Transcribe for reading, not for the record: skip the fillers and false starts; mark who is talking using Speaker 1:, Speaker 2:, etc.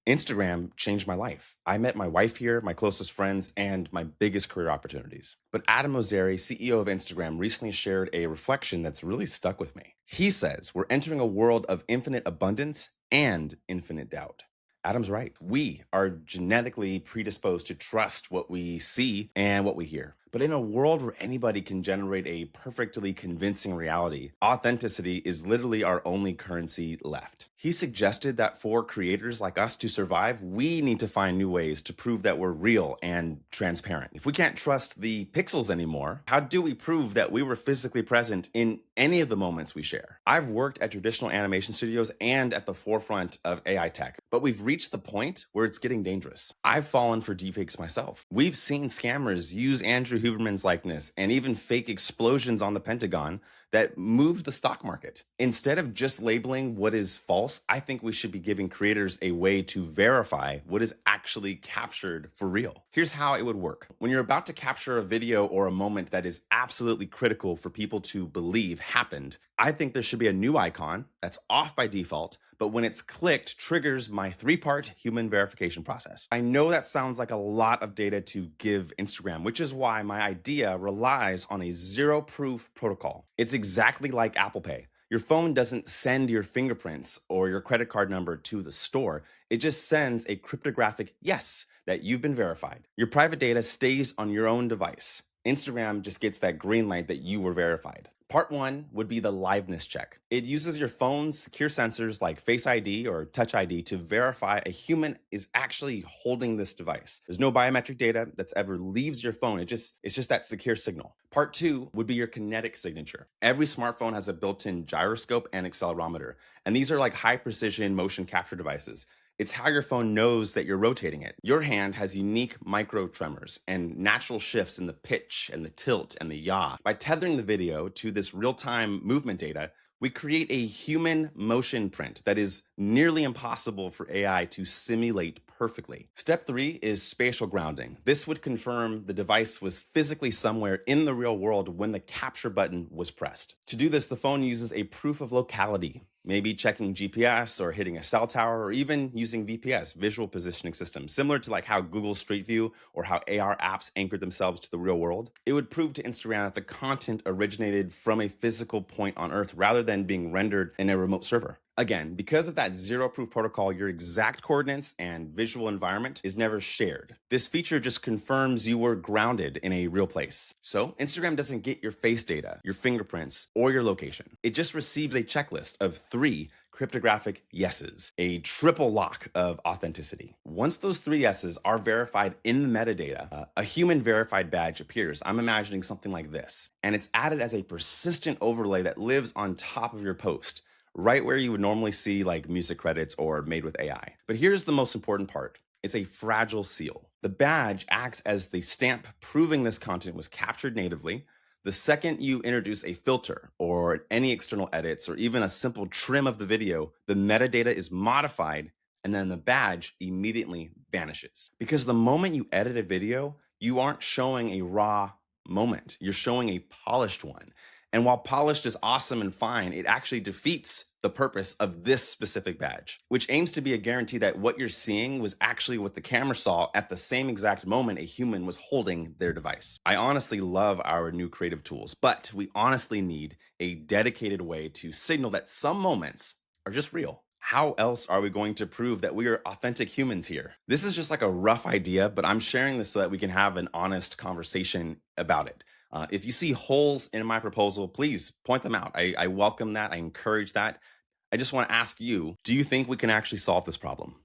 Speaker 1: Instagram changed my life. I met my wife here, my closest friends, and my biggest career opportunities. But Adam Mosseri, CEO of Instagram, recently shared a reflection that's really stuck with me. He says we're entering a world of infinite abundance and infinite doubt. Adam's right. We are genetically predisposed to trust what we see and what we hear. But in a world where anybody can generate a perfectly convincing reality, authenticity is literally our only currency left. He suggested that for creators like us to survive, we need to find new ways to prove that we're real and transparent. If we can't trust the pixels anymore, how do we prove that we were physically present in any of the moments we share? I've worked at traditional animation studios and at the forefront of AI tech, but we've reached the point where it's getting dangerous. I've fallen for deepfakes myself. We've seen scammers use Andrew Huberman's likeness and even fake explosions on the Pentagon that moved the stock market. Instead of just labeling what is false, I think we should be giving creators a way to verify what is actually captured for real. Here's how it would work. When you're about to capture a video or a moment that is absolutely critical for people to believe happened, I think there should be a new icon that's off by default, but when it's clicked, triggers my 3-part human verification process. I know that sounds like a lot of data to give Instagram, which is why my idea relies on a zero-proof protocol. It's exactly like Apple Pay. Your phone doesn't send your fingerprints or your credit card number to the store. It just sends a cryptographic yes that you've been verified. Your private data stays on your own device. Instagram just gets that green light that you were verified. Part 1 would be the Liveness Check. It uses your phone's secure sensors like FaceID or TouchID to verify a human is actually holding this device. There's no biometric data that's ever leaves your phone. It's just that secure signal. Part 2 would be your Kinetic Signature. Every smartphone has a built-in gyroscope and accelerometer, and these are like high-precision motion capture devices. It's how your phone knows that you're rotating it. Your hand has unique micro-tremors and natural shifts in the pitch and the tilt and the yaw. By tethering the video to this real-time movement data, we create a human motion print that is nearly impossible for AI to simulate perfectly. Step 3 is spatial grounding. This would confirm the device was physically somewhere in the real world when the capture button was pressed. To do this, the phone uses a proof of locality, maybe checking GPS or hitting a cell tower or even using VPS, visual positioning system, similar to like how Google Street View or how AR apps anchored themselves to the real world. It would prove to Instagram that the content originated from a physical point on Earth rather than being rendered in a remote server. Again, because of that zero-proof protocol, your exact coordinates and visual environment is never shared. This feature just confirms you were grounded in a real place. So Instagram doesn't get your face data, your fingerprints, or your location. It just receives a checklist of 3 cryptographic yeses, a triple lock of authenticity. Once those 3 yeses are verified in the metadata, a human verified badge appears. I'm imagining something like this, and it's added as a persistent overlay that lives on top of your post, right where you would normally see like music credits or made with AI. But here's the most important part. It's a fragile seal. The badge acts as the stamp proving this content was captured natively. The second you introduce a filter or any external edits or even a simple trim of the video, the metadata is modified and then the badge immediately vanishes. Because the moment you edit a video, you aren't showing a raw moment. You're showing a polished one. And while polished is awesome and fine, it actually defeats the purpose of this specific badge, which aims to be a guarantee that what you're seeing was actually what the camera saw at the same exact moment a human was holding their device. I honestly love our new creative tools, but we honestly need a dedicated way to signal that some moments are just real. How else are we going to prove that we are authentic humans here? This is just like a rough idea, but I'm sharing this so that we can have an honest conversation about it. If you see holes in my proposal, please point them out. I welcome that. I encourage that. I just want to ask you, do you think we can actually solve this problem?